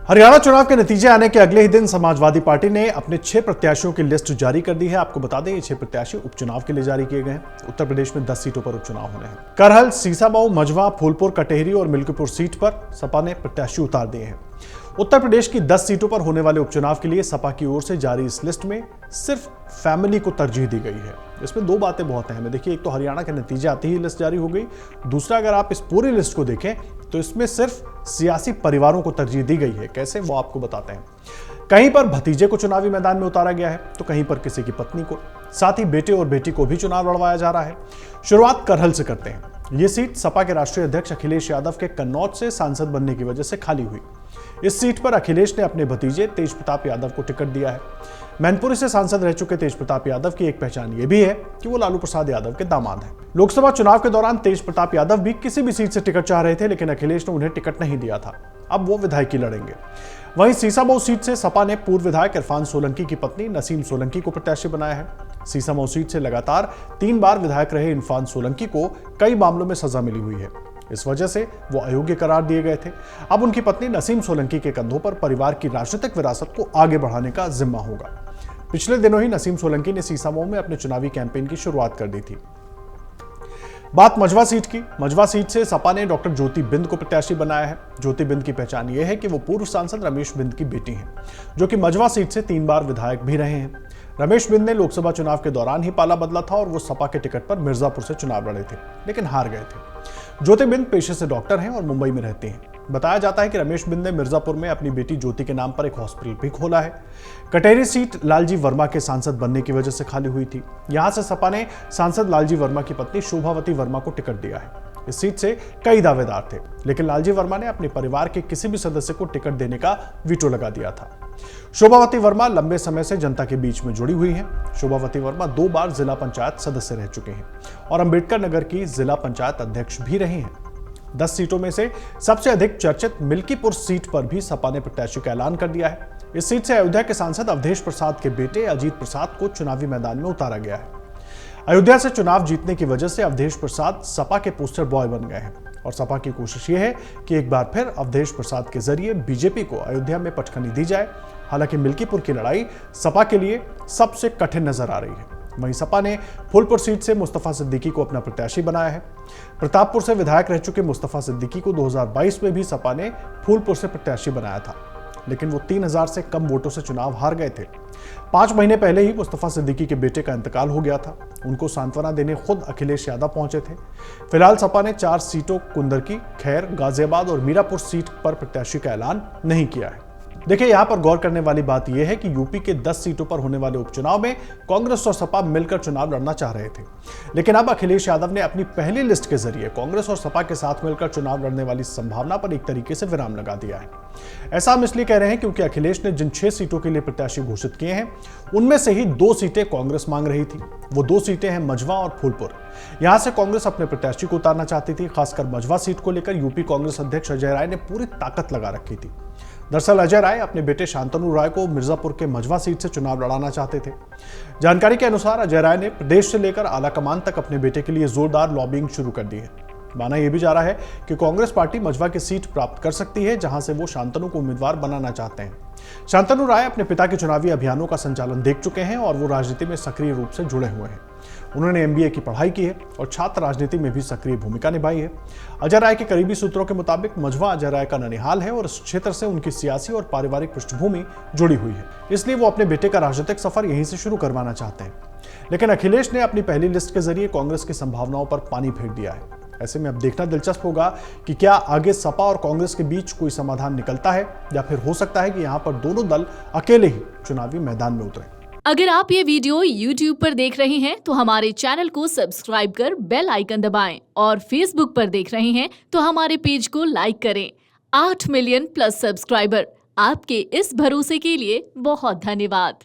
हरियाणा चुनाव के नतीजे आने के अगले ही दिन समाजवादी पार्टी ने अपने 6 प्रत्याशियों की लिस्ट जारी कर दी है। आपको बता दें, ये 6 प्रत्याशी उपचुनाव के लिए जारी किए गए हैं। उत्तर प्रदेश में 10 सीटों पर उपचुनाव होने हैं। करहल, सीसामऊ, मझवा, फूलपुर, कटेहरी और मिल्कीपुर सीट पर सपा ने प्रत्याशी उतार दिए हैं। उत्तर प्रदेश की 10 सीटों पर होने वाले उपचुनाव के लिए सपा की ओर से जारी इस लिस्ट में सिर्फ फैमिली को तरजीह दी गई है। इसमें दो बातें बहुत अहम है। देखिए, एक तो हरियाणा के नतीजे आते ही लिस्ट जारी हो गई। दूसरा, अगर आप इस पूरी लिस्ट को देखें तो इसमें सिर्फ सियासी परिवारों को तरजीह दी गई है। कैसे, वो आपको बताते हैं। कहीं पर भतीजे को चुनावी मैदान में उतारा गया है, तो कहीं पर किसी की पत्नी को, साथ ही बेटे और बेटी को भी चुनाव लड़वाया जा रहा है। शुरुआत करहल से करते हैं। ये सीट सपा के राष्ट्रीय अध्यक्ष अखिलेश यादव के कन्नौज से सांसद बनने की वजह से खाली हुई। इस सीट पर अखिलेश ने अपने भतीजे तेज प्रताप यादव को टिकट दिया है। मैनपुरी से सांसद रह चुके तेज प्रताप यादव की एक पहचान ये भी है कि वो लालू प्रसाद यादव के दामाद हैं। लोकसभा चुनाव के दौरान तेज प्रताप यादव भी किसी भी सीट से टिकट चाह रहे थे, लेकिन अखिलेश ने उन्हें टिकट नहीं दिया था। अब वो विधायकी लड़ेंगे। वहीं सीसामऊ सीट से सपा ने पूर्व विधायक इरफान सोलंकी की पत्नी नसीम सोलंकी को प्रत्याशी बनाया है। सीसामऊ सीट से लगातार 3 बार विधायक रहे इरफान सोलंकी को कई मामलों में सजा मिली हुई है। इस वजह से वो अयोग्य करार दिए गए थे। अब उनकी पत्नी नसीम सोलंकी के कंधों पर परिवार की राजनीतिक विरासत को आगे बढ़ाने का जिम्मा होगा। पिछले दिनों ही नसीम सोलंकी ने सीसामऊ में अपने चुनावी कैंपेन की शुरुआत कर दी थी। बात मझवा सीट की। मझवा सीट से सपा ने डॉक्टर ज्योति बिंद को प्रत्याशी बनाया है। ज्योति बिंद की पहचान यह है कि वो पूर्व सांसद रमेश बिंद की बेटी हैं, जो कि मझवा सीट से 3 बार विधायक भी रहे हैं। रमेश बिंद ने लोकसभा चुनाव के दौरान ही पाला बदला था और वो सपा के टिकट पर मिर्जापुर से चुनाव लड़े थे, लेकिन हार गए थे। ज्योति बिंद पेशे से डॉक्टर हैं और मुंबई में रहते हैं। बताया जाता है कि रमेश बिंद ने मिर्जापुर में अपनी बेटी ज्योति के नाम पर एक हॉस्पिटल भी खोला है। कटेहरी सीट लालजी वर्मा के सांसद बनने की वजह से खाली हुई थी। यहां से सपा ने सांसद लालजी वर्मा की पत्नी शोभावती वर्मा को टिकट दिया है। इस सीट से कई दावेदार थे, लेकिन लालजी वर्मा ने अपने परिवार के किसी भी सदस्य को टिकट देने का वीटो लगा दिया था। शोभावती वर्मा लंबे समय से जनता के बीच में जुड़ी हुई हैं। शोभावती वर्मा 2 बार जिला पंचायत सदस्य रह चुके हैं और अंबेडकर नगर की जिला पंचायत अध्यक्ष भी रहे हैं। 10 सीटों में से सबसे अधिक चर्चित मिल्कीपुर सीट पर भी सपा ने प्रत्याशी का ऐलान कर दिया है। इस सीट से अयोध्या के सांसद अवधेश प्रसाद के बेटे अजीत प्रसाद को चुनावी मैदान में उतारा गया है। अयोध्या से चुनाव जीतने की वजह से अवधेश प्रसाद सपा के पोस्टर बॉय बन गए हैं और सपा की कोशिश ये है कि एक बार फिर अवधेश प्रसाद के जरिए बीजेपी को अयोध्या में पटखनी दी जाए। हालांकि मिल्कीपुर की लड़ाई सपा के लिए सबसे कठिन नजर आ रही है। वहीं सपा ने फूलपुर सीट से मुस्तफा सिद्दीकी को अपना प्रत्याशी बनाया है। प्रतापपुर से विधायक रह चुके मुस्तफा सिद्दीकी को 2022 में भी सपा ने फूलपुर से प्रत्याशी बनाया था, लेकिन वो 3000 से कम वोटों से चुनाव हार गए थे। 5 महीने पहले ही मुस्तफा सिद्दीकी के बेटे का इंतकाल हो गया था। उनको सांत्वना देने खुद अखिलेश यादव पहुंचे थे। फिलहाल सपा ने 4 सीटों कुंदरकी, खैर, गाजियाबाद और मीरापुर सीट पर प्रत्याशी का ऐलान नहीं किया है। देखिए, यहां पर गौर करने वाली बात यह है कि यूपी के 10 सीटों पर होने वाले उपचुनाव में कांग्रेस और सपा मिलकर चुनाव लड़ना चाह रहे थे, लेकिन अब अखिलेश यादव ने अपनी पहली लिस्ट के जरिए कांग्रेस और सपा के साथ मिलकर चुनाव लड़ने वाली संभावना पर एक तरीके से विराम लगा दिया है। ऐसा हम इसलिए कह रहे हैं क्योंकि अखिलेश ने जिन 6 सीटों के लिए प्रत्याशी घोषित किए हैं, उनमें से ही 2 सीटें कांग्रेस मांग रही थी। वो 2 सीटें हैं मझवा और फूलपुर। यहां से कांग्रेस अपने प्रत्याशी को उतारना चाहती थी। खासकर मझवा सीट को लेकर यूपी कांग्रेस अध्यक्ष अजय राय ने पूरी ताकत लगा रखी थी। दरअसल अजय राय अपने बेटे शांतनु राय को मिर्जापुर के मझवा सीट से चुनाव लड़ाना चाहते थे। जानकारी के अनुसार अजय राय ने प्रदेश से लेकर आलाकमान तक अपने बेटे के लिए जोरदार लॉबिंग शुरू कर दी है। माना यह भी जा रहा है कि कांग्रेस पार्टी मझवा की सीट प्राप्त कर सकती है, जहां से वो शांतनु को उम्मीदवार बनाना चाहते हैं। शांतनु राय अपने पिता के चुनावी अभियानों का संचालन देख चुके हैं और वो राजनीति में सक्रिय रूप से जुड़े हुए हैं। उन्होंने MBA की पढ़ाई की है और छात्र राजनीति में भी सक्रिय भूमिका निभाई है। अजय राय के करीबी सूत्रों के मुताबिक मझवा अजय राय का ननिहाल है और इस क्षेत्र से उनकी सियासी और पारिवारिक पृष्ठभूमि जुड़ी हुई है, इसलिए वो अपने बेटे का राजनीतिक सफर यहीं से शुरू करवाना चाहते हैं। लेकिन अखिलेश ने अपनी पहली लिस्ट के जरिए कांग्रेस की संभावनाओं पर पानी फेर दिया है। ऐसे में अब देखना दिलचस्प होगा कि क्या आगे सपा और कांग्रेस के बीच कोई समाधान निकलता है या फिर हो सकता है कि यहाँ पर दोनों दल अकेले ही चुनावी मैदान में उतरे। अगर आप ये वीडियो YouTube पर देख रहे हैं तो हमारे चैनल को सब्सक्राइब कर बेल आइकन दबाएं और Facebook पर देख रहे हैं तो हमारे पेज को लाइक करें। 8 मिलियन प्लस सब्सक्राइबर, आपके इस भरोसे के लिए बहुत धन्यवाद।